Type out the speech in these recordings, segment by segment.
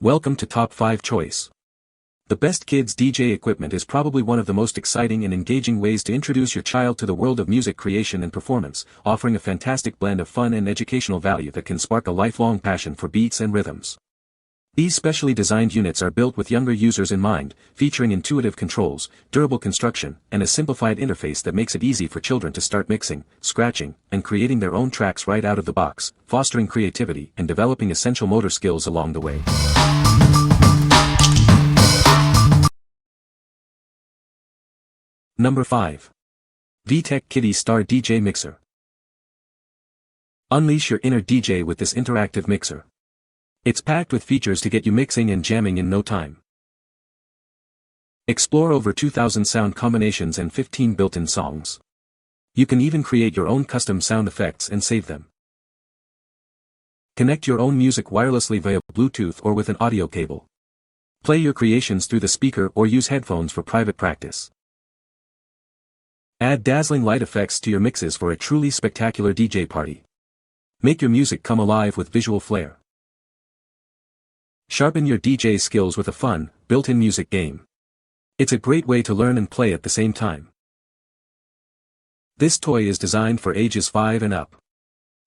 Welcome to Top 5 Choice. The best kids DJ equipment is probably one of the most exciting and engaging ways to introduce your child to the world of music creation and performance, offering a fantastic blend of fun and educational value that can spark a lifelong passion for beats and rhythms. These specially designed units are built with younger users in mind, featuring intuitive controls, durable construction, and a simplified interface that makes it easy for children to start mixing, scratching, and creating their own tracks right out of the box, fostering creativity and developing essential motor skills along the way. Number 5. VTech Kidi Star DJ Mixer. Unleash your inner DJ with this interactive mixer. It's packed with features to get you mixing and jamming in no time. Explore over 2,000 sound combinations and 15 built-in songs. You can even create your own custom sound effects and save them. Connect your own music wirelessly via Bluetooth or with an audio cable. Play your creations through the speaker or use headphones for private practice. Add dazzling light effects to your mixes for a truly spectacular DJ party. Make your music come alive with visual flair. Sharpen your DJ skills with a fun, built-in music game. It's a great way to learn and play at the same time. This toy is designed for ages 5 and up.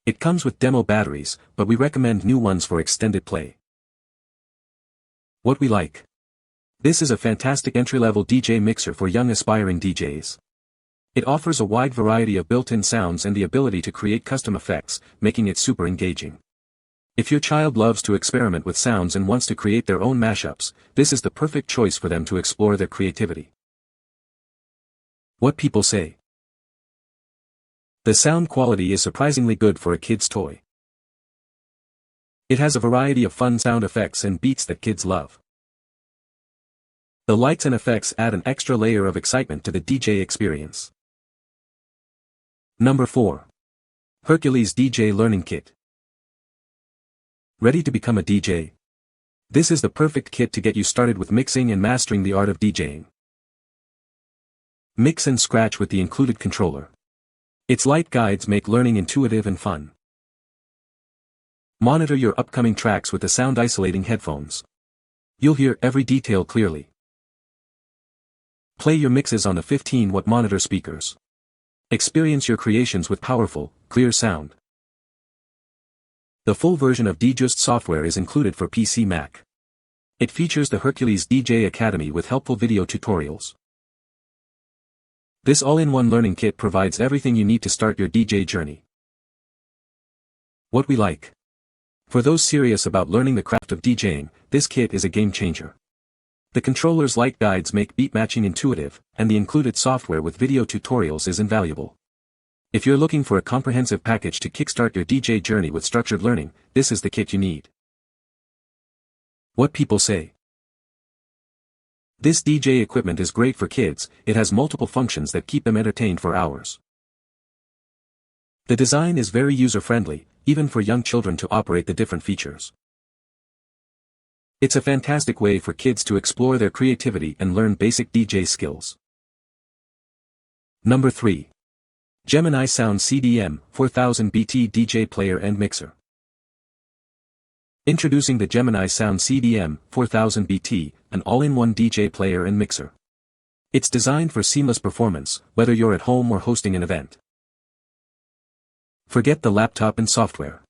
It comes with demo batteries, but we recommend new ones for extended play. What we like. This is a fantastic entry-level DJ mixer for young aspiring DJs. It offers a wide variety of built-in sounds and the ability to create custom effects, making it super engaging. If your child loves to experiment with sounds and wants to create their own mashups, this is the perfect choice for them to explore their creativity. What people say. The sound quality is surprisingly good for a kid's toy. It has a variety of fun sound effects and beats that kids love. The lights and effects add an extra layer of excitement to the DJ experience. Number 4. Hercules DJ Learning Kit. Ready to become a DJ? This is the perfect kit to get you started with mixing and mastering the art of DJing. Mix and scratch with the included controller. Its light guides make learning intuitive and fun. Monitor your upcoming tracks with the sound isolating headphones. You'll hear every detail clearly. Play your mixes on the 15-watt monitor speakers. Experience your creations with powerful, clear sound. The full version of DJust software is included for PC Mac. It features the Hercules DJ Academy with helpful video tutorials. This all-in-one learning kit provides everything you need to start your DJ journey. What we like. For those serious about learning the craft of DJing, this kit is a game changer. The controller's light guides make beat matching intuitive, and the included software with video tutorials is invaluable. If you're looking for a comprehensive package to kickstart your DJ journey with structured learning, this is the kit you need. What people say. This DJ equipment is great for kids. It has multiple functions that keep them entertained for hours. The design is very user-friendly, even for young children to operate the different features. It's a fantastic way for kids to explore their creativity and learn basic DJ skills. Number 3. Gemini Sound CDM 4000 BT DJ Player and Mixer. Introducing the Gemini Sound CDM 4000 BT, an all-in-one DJ player and mixer. It's designed for seamless performance, whether you're at home or hosting an event. Forget the laptop and software.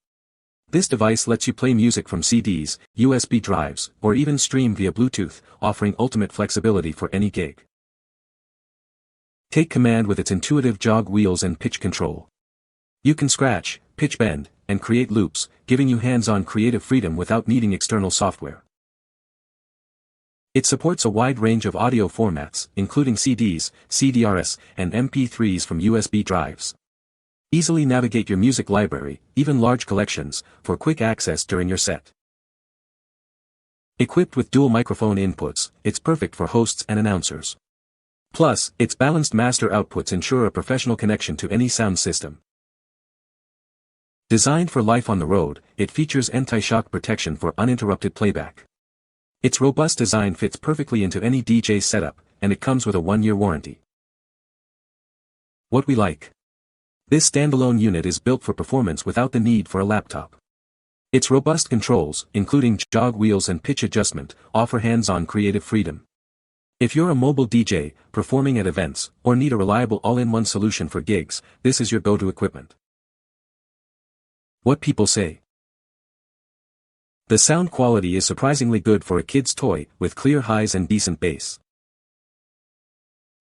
This device lets you play music from CDs, USB drives, or even stream via Bluetooth, offering ultimate flexibility for any gig. Take command with its intuitive jog wheels and pitch control. You can scratch, pitch bend, and create loops, giving you hands-on creative freedom without needing external software. It supports a wide range of audio formats, including CDs, CDRS, and MP3s from USB drives. Easily navigate your music library, even large collections, for quick access during your set. Equipped with dual microphone inputs, it's perfect for hosts and announcers. Plus, its balanced master outputs ensure a professional connection to any sound system. Designed for life on the road, it features anti-shock protection for uninterrupted playback. Its robust design fits perfectly into any DJ setup, and it comes with a 1-year warranty. What we like. This standalone unit is built for performance without the need for a laptop. Its robust controls, including jog wheels and pitch adjustment, offer hands-on creative freedom. If you're a mobile DJ, performing at events, or need a reliable all-in-one solution for gigs, this is your go-to equipment. What people say. The sound quality is surprisingly good for a kid's toy, with clear highs and decent bass.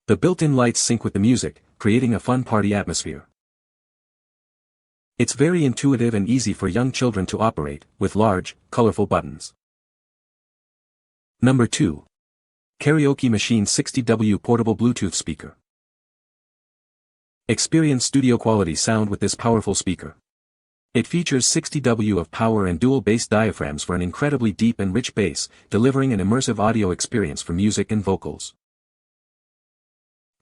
The built-in lights sync with the music, creating a fun party atmosphere. It's very intuitive and easy for young children to operate, with large, colorful buttons. Number 2. Karaoke Machine 60W Portable Bluetooth Speaker. Experience studio-quality sound with this powerful speaker. It features 60W of power and dual bass diaphragms for an incredibly deep and rich bass, delivering an immersive audio experience for music and vocals.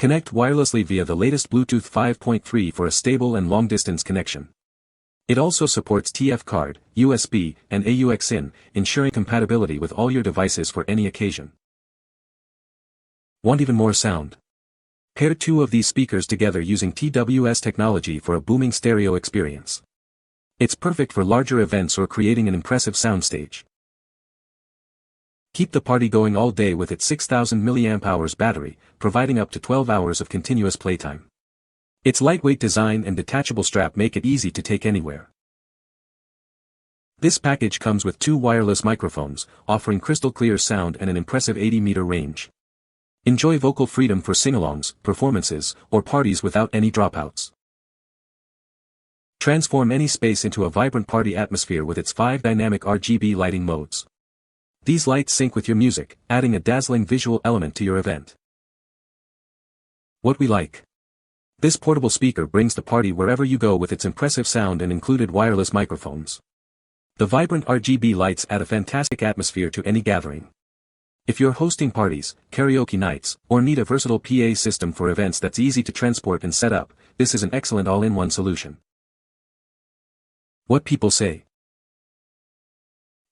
Connect wirelessly via the latest Bluetooth 5.3 for a stable and long-distance connection. It also supports TF card, USB, and AUX in, ensuring compatibility with all your devices for any occasion. Want even more sound? Pair 2 of these speakers together using TWS technology for a booming stereo experience. It's perfect for larger events or creating an impressive soundstage. Keep the party going all day with its 6000 mAh battery, providing up to 12 hours of continuous playtime. Its lightweight design and detachable strap make it easy to take anywhere. This package comes with 2 wireless microphones, offering crystal clear sound and an impressive 80-meter range. Enjoy vocal freedom for sing-alongs, performances, or parties without any dropouts. Transform any space into a vibrant party atmosphere with its 5 dynamic RGB lighting modes. These lights sync with your music, adding a dazzling visual element to your event. What we like. This portable speaker brings the party wherever you go with its impressive sound and included wireless microphones. The vibrant RGB lights add a fantastic atmosphere to any gathering. If you're hosting parties, karaoke nights, or need a versatile PA system for events that's easy to transport and set up, this is an excellent all-in-one solution. What people say.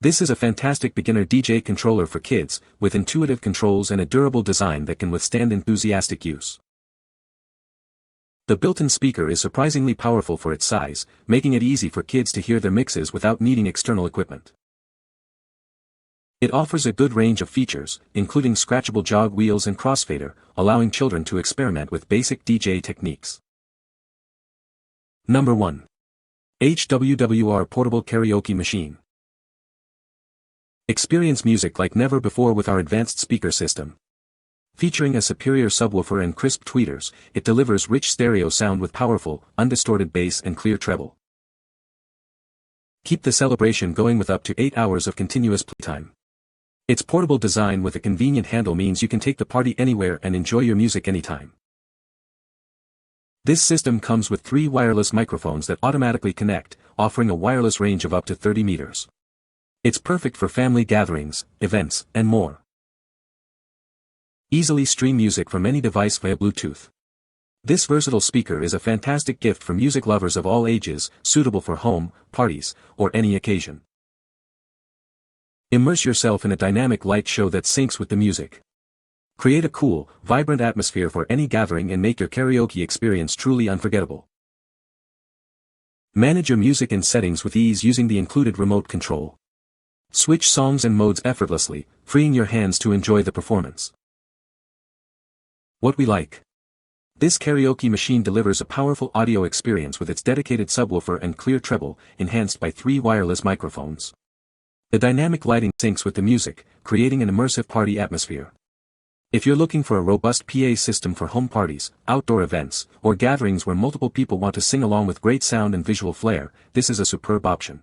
This is a fantastic beginner DJ controller for kids, with intuitive controls and a durable design that can withstand enthusiastic use. The built-in speaker is surprisingly powerful for its size, making it easy for kids to hear their mixes without needing external equipment. It offers a good range of features, including scratchable jog wheels and crossfader, allowing children to experiment with basic DJ techniques. Number 1. HWWR Portable Karaoke Machine. Experience music like never before with our advanced speaker system. Featuring a superior subwoofer and crisp tweeters, it delivers rich stereo sound with powerful, undistorted bass and clear treble. Keep the celebration going with up to 8 hours of continuous playtime. Its portable design with a convenient handle means you can take the party anywhere and enjoy your music anytime. This system comes with 3 wireless microphones that automatically connect, offering a wireless range of up to 30 meters. It's perfect for family gatherings, events, and more. Easily stream music from any device via Bluetooth. This versatile speaker is a fantastic gift for music lovers of all ages, suitable for home, parties, or any occasion. Immerse yourself in a dynamic light show that syncs with the music. Create a cool, vibrant atmosphere for any gathering and make your karaoke experience truly unforgettable. Manage your music and settings with ease using the included remote control. Switch songs and modes effortlessly, freeing your hands to enjoy the performance. What we like. This karaoke machine delivers a powerful audio experience with its dedicated subwoofer and clear treble, enhanced by 3 wireless microphones. The dynamic lighting syncs with the music, creating an immersive party atmosphere. If you're looking for a robust PA system for home parties, outdoor events, or gatherings where multiple people want to sing along with great sound and visual flair, this is a superb option.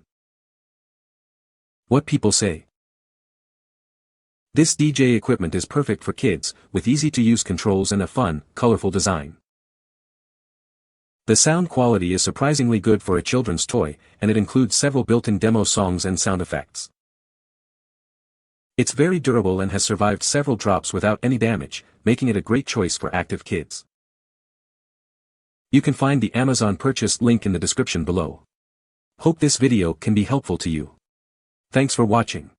What people say. This DJ equipment is perfect for kids, with easy-to-use controls and a fun, colorful design. The sound quality is surprisingly good for a children's toy, and it includes several built-in demo songs and sound effects. It's very durable and has survived several drops without any damage, making it a great choice for active kids. You can find the Amazon purchase link in the description below. Hope this video can be helpful to you. Thanks for watching.